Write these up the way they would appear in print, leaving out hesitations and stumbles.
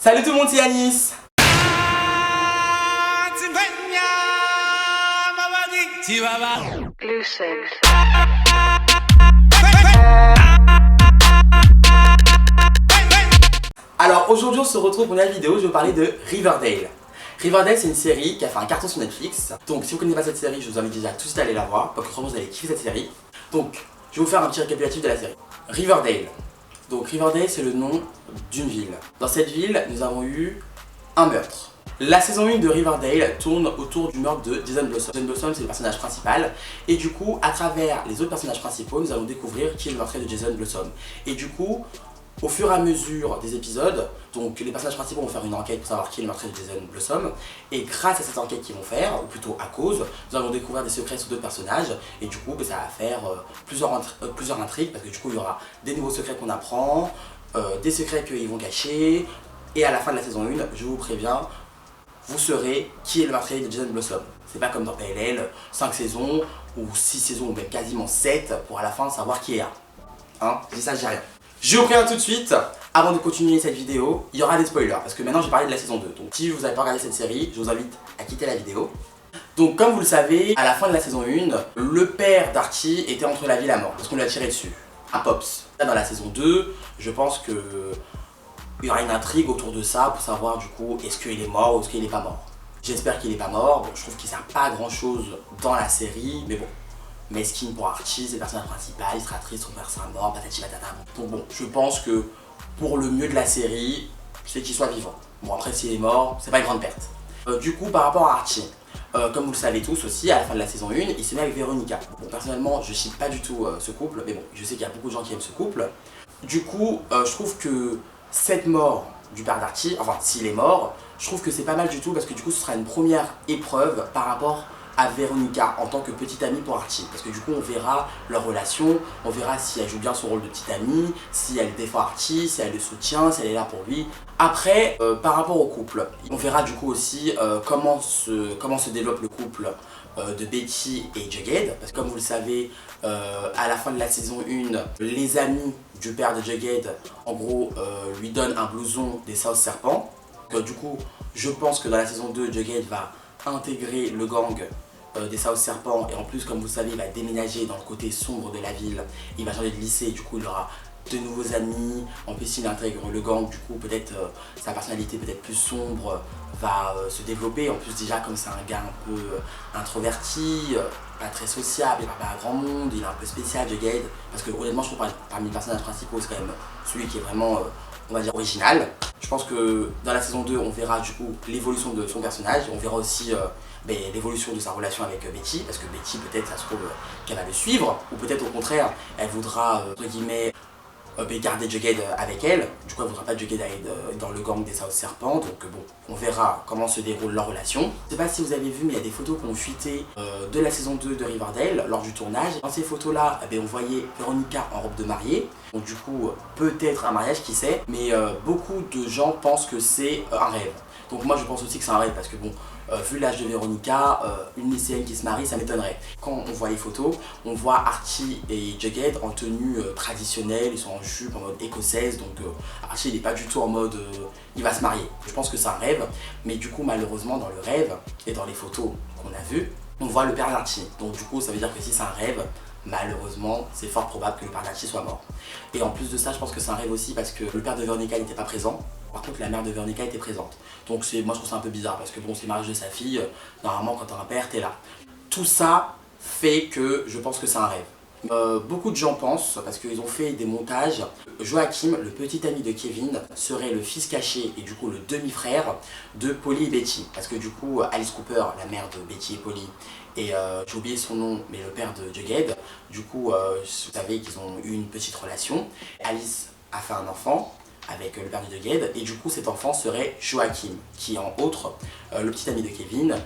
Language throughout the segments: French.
Salut tout le monde, c'est Yanis. Alors aujourd'hui on se retrouve pour une nouvelle vidéo, je vais vous parler de Riverdale. Riverdale c'est une série qui a fait un carton sur Netflix. Donc si vous ne connaissez pas cette série, je vous invite déjà tout de suite à aller la voir, parce que franchement vous allez kiffer cette série. Donc je vais vous faire un petit récapitulatif de la série. Riverdale. Donc Riverdale c'est le nom d'une ville. Dans cette ville nous avons eu un meurtre. La saison 1 de Riverdale tourne autour du meurtre de Jason Blossom. Jason Blossom c'est le personnage principal et du coup à travers les autres personnages principaux nous allons découvrir qui est le meurtrier de Jason Blossom. Et du coup au fur et à mesure des épisodes, donc les personnages principaux vont faire une enquête pour savoir qui est le meurtrier de Jason Blossom. Et grâce à cette enquête qu'ils vont faire, ou plutôt à cause, nous allons découvrir des secrets sur d'autres personnages. Et du coup, ça va faire plusieurs intrigues, parce que du coup, il y aura des nouveaux secrets qu'on apprend, des secrets qu'ils vont cacher. Et à la fin de la saison 1, je vous préviens, vous saurez qui est le meurtrier de Jason Blossom. C'est pas comme dans PLL, 5 saisons, ou 6 saisons, ou même quasiment 7, pour à la fin savoir qui est là. Hein, je dis ça, je dis rien. Je vous préviens tout de suite, avant de continuer cette vidéo, il y aura des spoilers parce que maintenant j'ai parlé de la saison 2. Donc si vous n'avez pas regardé cette série, je vous invite à quitter la vidéo. Donc comme vous le savez, à la fin de la saison 1, le père d'Archie était entre la vie et la mort parce qu'on lui a tiré dessus. Un Pops. Là dans la saison 2, je pense que il y aura une intrigue autour de ça pour savoir du coup est-ce qu'il est mort ou est-ce qu'il n'est pas mort. J'espère qu'il n'est pas mort, bon, je trouve qu'il ne sert pas à grand chose dans la série, mais bon. Mesquine pour Archie, c'est le personnage principal, il sera triste, son père sera mort, patati patata. Donc bon, je pense que pour le mieux de la série, c'est qu'il soit vivant. Bon après s'il est mort, c'est pas une grande perte. Du coup par rapport à Archie, comme vous le savez tous aussi, à la fin de la saison 1, il s'est mis avec Veronica. Bon personnellement je chippe pas du tout ce couple, mais bon, je sais qu'il y a beaucoup de gens qui aiment ce couple. Du coup, je trouve que cette mort du père d'Archie, enfin s'il est mort, je trouve que c'est pas mal du tout parce que du coup ce sera une première épreuve par rapport à Veronica en tant que petite amie pour Archie, parce que du coup on verra leur relation, on verra si elle joue bien son rôle de petite amie, si elle défend Archie, si elle le soutient, si elle est là pour lui. Après, par rapport au couple, on verra du coup aussi comment se développe le couple de Betty et Jughead, parce que comme vous le savez, à la fin de la saison 1, les amis du père de Jughead, en gros, lui donnent un blouson des South Serpents. Du coup, je pense que dans la saison 2, Jughead va intégrer le gang des South Serpents et en plus comme vous savez il va déménager dans le côté sombre de la ville, il va changer de lycée, du coup il aura de nouveaux amis, en plus il intègre le gang, du coup peut-être sa personnalité peut-être plus sombre va se développer, en plus déjà comme c'est un gars un peu introverti, pas très sociable, il parle pas à grand monde, il est un peu spécial Jughead, parce que honnêtement je trouve parmi les personnages principaux c'est quand même celui qui est vraiment on va dire original. Je pense que dans la saison 2 on verra du coup l'évolution de son personnage, on verra aussi l'évolution de sa relation avec Betty, parce que Betty peut-être ça se trouve qu'elle va le suivre, ou peut-être au contraire elle voudra entre guillemets garder Jughead avec elle, du coup elle voudra pas Jughead aller dans le gang des South Serpents, donc bon, on verra comment se déroule leur relation. Je sais pas si vous avez vu mais il y a des photos qui ont fuité de la saison 2 de Riverdale lors du tournage. Dans ces photos là, on voyait Veronica en robe de mariée, donc du coup peut-être un mariage qui sait, mais beaucoup de gens pensent que c'est un rêve. Donc moi je pense aussi que c'est un rêve parce que bon, vu l'âge de Veronica, une lycéenne qui se marie, ça m'étonnerait. Quand on voit les photos, on voit Archie et Jughead en tenue traditionnelle, ils sont en jupe en mode écossaise, donc Archie il n'est pas du tout en mode il va se marier. Je pense que c'est un rêve, mais du coup malheureusement dans le rêve et dans les photos qu'on a vues, on voit le père d'Archie. Donc du coup ça veut dire que si c'est un rêve, malheureusement c'est fort probable que le père d'Archie soit mort. Et en plus de ça je pense que c'est un rêve aussi parce que le père de Veronica n'était pas présent. Par contre la mère de Veronica était présente. Donc moi je trouve ça un peu bizarre parce que bon c'est le mariage de sa fille, normalement quand t'as un père t'es là. Tout ça fait que je pense que c'est un rêve. Beaucoup de gens pensent, parce qu'ils ont fait des montages, Joachim, le petit ami de Kevin, serait le fils caché et du coup le demi-frère de Polly et Betty. Parce que du coup Alice Cooper, la mère de Betty et Polly, et j'ai oublié son nom, mais le père de Jughead, du coup vous savez qu'ils ont eu une petite relation. Alice a fait un enfant avec le père de Jughead, et du coup cet enfant serait Joachim, qui est en outre le petit ami de Kevin,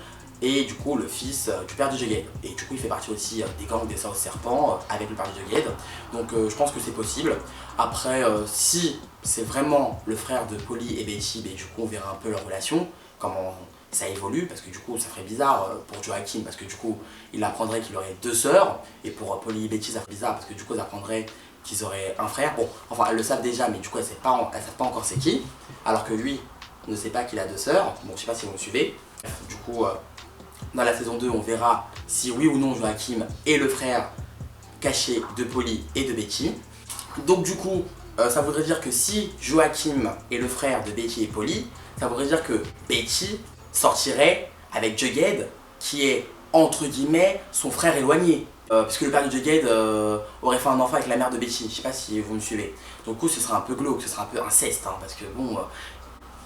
et du coup le fils du père de Jughead. Et du coup il fait partie aussi des gangs des South Serpents avec le père de Jughead, donc je pense que c'est possible. Après si c'est vraiment le frère de Polly et Betty, du coup on verra un peu leur relation, comment ça évolue, parce que du coup ça ferait bizarre pour Joachim, parce que du coup il apprendrait qu'il aurait 2 sœurs, et pour Polly et Betty ça ferait bizarre, parce que du coup ils apprendraient qu'ils auraient un frère. Bon, enfin elles le savent déjà, mais du coup elles savent pas encore c'est qui, alors que lui ne sait pas qu'il a 2 sœurs. Bon, je sais pas si vous me suivez. Du coup, dans la saison 2, on verra si oui ou non Joachim est le frère caché de Polly et de Betty. Donc du coup, ça voudrait dire que si Joachim est le frère de Betty et Polly, ça voudrait dire que Betty sortirait avec Jughead, qui est entre guillemets son frère éloigné. Puisque le père de Jughead aurait fait un enfant avec la mère de Betty, je sais pas si vous me suivez. Donc du coup ce serait un peu glauque, ce serait un peu inceste, hein, parce que bon,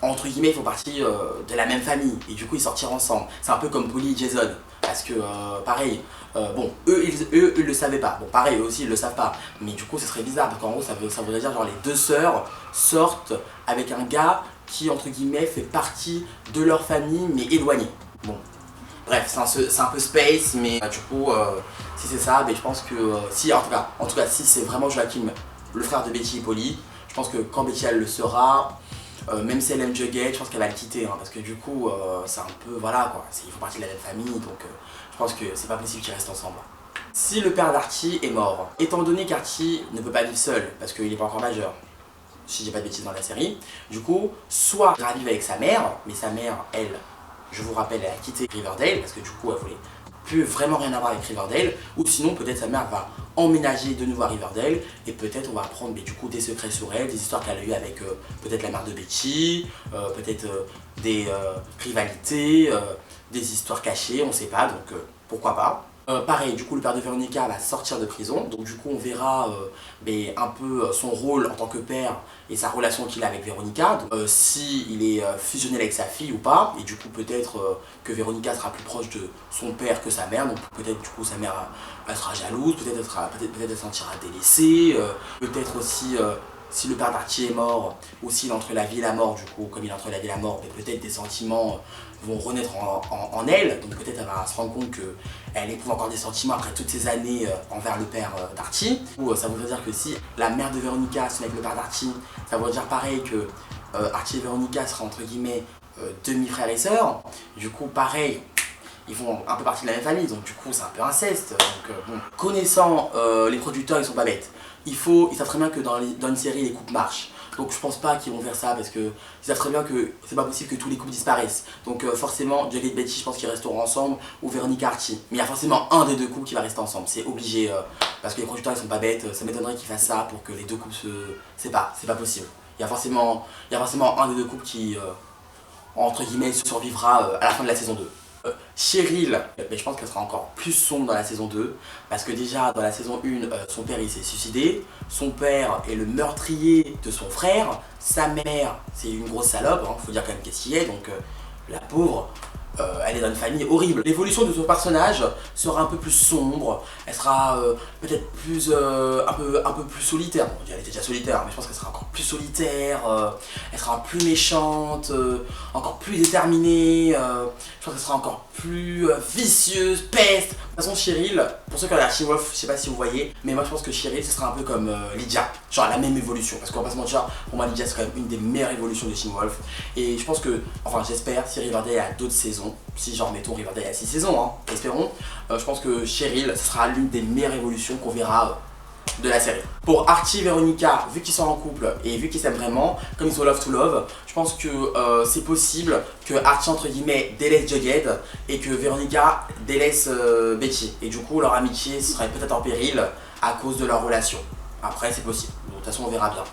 entre guillemets ils font partie de la même famille, et du coup ils sortiront ensemble. C'est un peu comme Polly et Jason, parce que pareil, bon, eux ils le savaient pas, bon pareil eux aussi ils le savent pas, mais du coup ce serait bizarre, parce qu'en gros ça voudrait dire genre les 2 sœurs sortent avec un gars qui entre guillemets fait partie de leur famille mais éloigné. Bon. Bref, c'est un peu space, mais du coup, si c'est ça, je pense que si, en tout cas, si c'est vraiment Joachim, le frère de Betty et Polly, je pense que quand Betty elle le sera, même si elle aime Jughead, je pense qu'elle va le quitter, hein, parce que du coup, c'est un peu, voilà quoi, ils font partie de la même famille, donc je pense que c'est pas possible qu'ils restent ensemble. Si le père d'Archie est mort, étant donné qu'Archie ne peut pas vivre seul, parce qu'il n'est pas encore majeur, si j'ai pas de bêtises dans la série, du coup, soit il ravive avec sa mère, mais sa mère, elle, je vous rappelle, elle a quitté Riverdale parce que du coup elle voulait plus vraiment rien avoir avec Riverdale, ou sinon peut-être sa mère va emménager de nouveau à Riverdale et peut-être on va apprendre du coup des secrets sur elle, des histoires qu'elle a eues avec peut-être la mère de Betty, peut-être des rivalités, des histoires cachées, on sait pas, donc pourquoi pas. Pareil, du coup le père de Veronica va sortir de prison, donc du coup on verra un peu son rôle en tant que père et sa relation qu'il a avec Veronica, si il est fusionnel avec sa fille ou pas, et du coup peut-être que Veronica sera plus proche de son père que sa mère, donc peut-être du coup sa mère elle sera jalouse, peut-être elle se sentira délaissée, peut-être aussi si le père d'Archie est mort, ou s'il est entre la vie et la mort, du coup, comme il est entre la vie et la mort, peut-être des sentiments vont renaître en elle, donc peut-être elle va se rendre compte qu'elle éprouve encore des sentiments après toutes ces années envers le père d'Archie. Ou ça voudrait dire que si la mère de Veronica se met avec le père d'Archie, ça voudrait dire pareil que Archie et Veronica seraient entre guillemets demi-frères et sœurs. Du coup, pareil, ils font un peu partie de la même famille, donc du coup c'est un peu inceste. Donc, bon. Connaissant les producteurs, ils sont pas bêtes. Ils savent très bien que dans une série, les couples marchent. Donc je pense pas qu'ils vont faire ça parce que ils savent très bien que c'est pas possible que tous les couples disparaissent. Donc forcément, Jughead et Betty, je pense qu'ils resteront ensemble, ou Veronica Archie. Mais il y a forcément un des 2 couples qui va rester ensemble, c'est obligé, parce que les producteurs ils sont pas bêtes, ça m'étonnerait qu'ils fassent ça pour que les 2 couples c'est pas possible. Il y a forcément un des 2 couples qui, entre guillemets, survivra à la fin de la saison 2. Cheryl, je pense qu'elle sera encore plus sombre dans la saison 2 parce que déjà dans la saison 1, son père il s'est suicidé, son père est le meurtrier de son frère, sa mère c'est une grosse salope, hein, faut dire quand même qu'est-ce qu'il est, donc la pauvre, elle est dans une famille horrible. L'évolution de son personnage sera un peu plus sombre, elle sera peut-être plus un peu plus solitaire. Bon, elle était déjà solitaire, mais je pense qu'elle sera encore plus solitaire, elle sera plus méchante, encore plus déterminée, je pense qu'elle sera encore plus vicieuse, peste. De toute façon, Cheryl, pour ceux qui ont la Teen Wolf, je sais pas si vous voyez, mais moi je pense que Cheryl ce sera un peu comme Lydia, genre la même évolution, parce qu'on va pas se mentir, pour moi Lydia c'est quand même une des meilleures évolutions de Teen Wolf, et je pense que, enfin j'espère, si Riverdale a d'autres saisons, si genre mettons Riverdale a 6 saisons, hein, espérons, je pense que Cheryl ce sera l'une des meilleures évolutions qu'on verra de la série. Pour Archie et Veronica, vu qu'ils sont en couple et vu qu'ils s'aiment vraiment, comme ils sont love to love, je pense que c'est possible que Archie entre guillemets délaisse Jughead et que Veronica délaisse Betty. Et du coup leur amitié serait peut-être en péril à cause de leur relation. Après c'est possible, de toute façon on verra bien.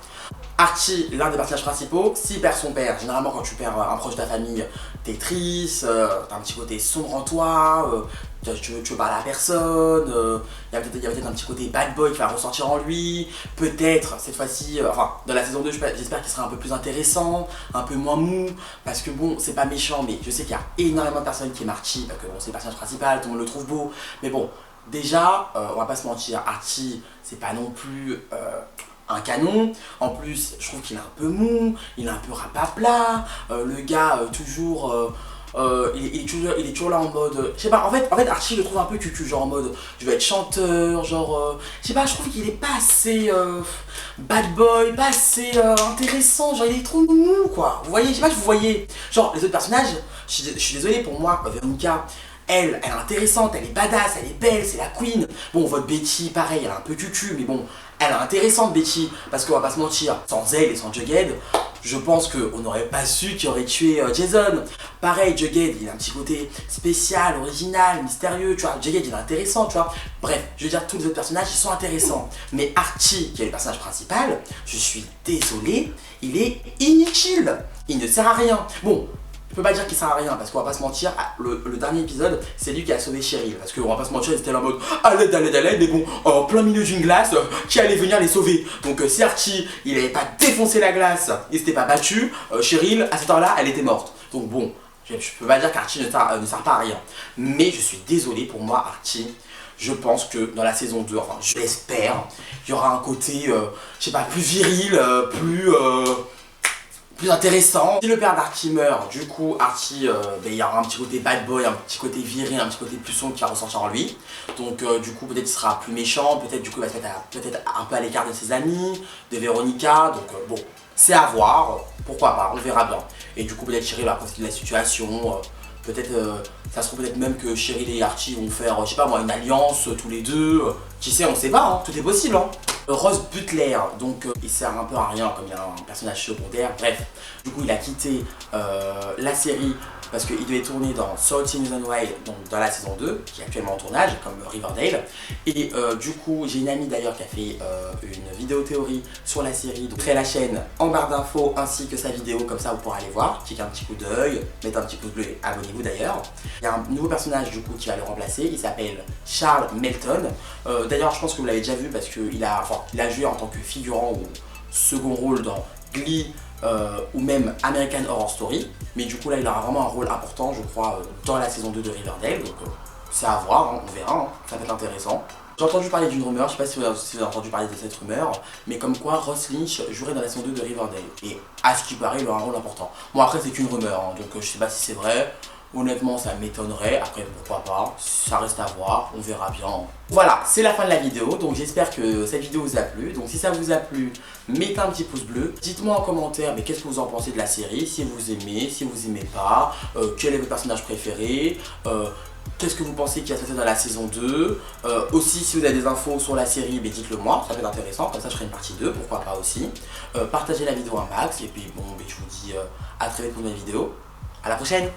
Archie, l'un des personnages principaux, s'il perd son père, généralement quand tu perds un proche de ta famille, t'es triste, t'as un petit côté sombre en toi, tu veux parler à personne, il y a peut-être un petit côté bad boy qui va ressortir en lui, peut-être cette fois-ci, enfin dans la saison 2 j'espère qu'il sera un peu plus intéressant, un peu moins mou, parce que bon c'est pas méchant mais je sais qu'il y a énormément de personnes qui aiment Archie, parce que bon c'est le personnage principal, tout le monde le trouve beau, mais bon déjà on va pas se mentir, Archie c'est pas non plus un canon, en plus je trouve qu'il est un peu mou, il est un peu rapapla, le gars il est toujours là en mode, je sais pas, en fait Archie je le trouve un peu cucu, genre en mode je veux être chanteur, genre je sais pas, je trouve qu'il est pas assez bad boy, pas assez intéressant, genre il est trop mou quoi, vous voyez, je sais pas si vous voyez, genre les autres personnages, je suis désolé pour moi, Veronica, elle est intéressante, elle est badass, elle est belle, c'est la queen. Bon, votre Betty, pareil, elle est un peu cucu, mais bon, elle est intéressante Betty, parce qu'on va pas se mentir, sans elle et sans Jughead, je pense qu'on n'aurait pas su qui aurait tué Jason. Pareil, Jughead, il a un petit côté spécial, original, mystérieux, tu vois. Jughead, il est intéressant, tu vois. Bref, je veux dire, tous les autres personnages, ils sont intéressants. Mais Archie, qui est le personnage principal, je suis désolé, il est inutile. Il ne sert à rien. Bon, je peux pas dire qu'il sert à rien parce qu'on va pas se mentir, le dernier épisode, c'est lui qui a sauvé Cheryl. Parce qu'on va pas se mentir, ils étaient là en mode à l'aide, mais bon, en plein milieu d'une glace, qui allait venir les sauver. Donc si Archie, il avait pas défoncé la glace, il s'était pas battu, Cheryl, à cette heure-là, elle était morte. Donc bon, je peux pas dire qu'Archie ne sert pas à rien. Mais je suis désolé, pour moi, Archie, je pense que dans la saison 2, enfin je l'espère, il y aura un côté, je sais pas, plus viril, plus intéressant. Si le père d'Archie meurt, du coup Archie, il y aura un petit côté bad boy, un petit côté viril, un petit côté plus sombre qui va ressortir en lui. Donc du coup peut-être il sera plus méchant, peut-être du coup il va se mettre peut-être un peu à l'écart de ses amis, de Véronica, donc bon, c'est à voir, pourquoi pas, on verra bien. Et du coup peut-être Cheryl va profiter de la situation, peut-être, ça se trouve peut-être même que Cheryl et Archie vont faire, je sais pas moi, une alliance tous les deux, qui sait, on sait pas, hein, tout est possible. Hein. Ross Butler, donc il sert un peu à rien comme il est un personnage secondaire, bref, du coup il a quitté la série parce qu'il devait tourner dans 13 Reasons Why, donc dans la saison 2, qui est actuellement en tournage, comme Riverdale. Et du coup, j'ai une amie d'ailleurs qui a fait une vidéo théorie sur la série, donc créez la chaîne en barre d'infos ainsi que sa vidéo, comme ça vous pourrez aller voir, cliquez un petit coup d'œil, mettez un petit pouce bleu et abonnez-vous d'ailleurs. Il y a un nouveau personnage du coup qui va le remplacer, il s'appelle Charles Melton. D'ailleurs je pense que vous l'avez déjà vu parce qu'il a joué en tant que figurant ou second rôle dans Glee, ou même American Horror Story, mais du coup là il aura vraiment un rôle important je crois dans la saison 2 de Riverdale, donc c'est à voir, hein, on verra, hein, ça peut être intéressant. J'ai entendu parler d'une rumeur, je sais pas si vous avez entendu parler de cette rumeur, mais comme quoi Ross Lynch jouerait dans la saison 2 de Riverdale, et à ce qui paraît il aura un rôle important. Bon après c'est qu'une rumeur, hein, donc je sais pas si c'est vrai. Honnêtement ça m'étonnerait, après pourquoi pas, ça reste à voir, on verra bien. Voilà, c'est la fin de la vidéo, donc j'espère que cette vidéo vous a plu. Donc si ça vous a plu, mettez un petit pouce bleu, dites-moi en commentaire mais qu'est-ce que vous en pensez de la série, si vous aimez, si vous aimez pas, quel est votre personnage préféré, qu'est-ce que vous pensez qui va se passer dans la saison 2, aussi si vous avez des infos sur la série, dites-le moi, ça peut être intéressant, comme ça je ferai une partie 2, pourquoi pas aussi. Partagez la vidéo un max, et puis bon, je vous dis à très vite pour une nouvelle vidéo, à la prochaine.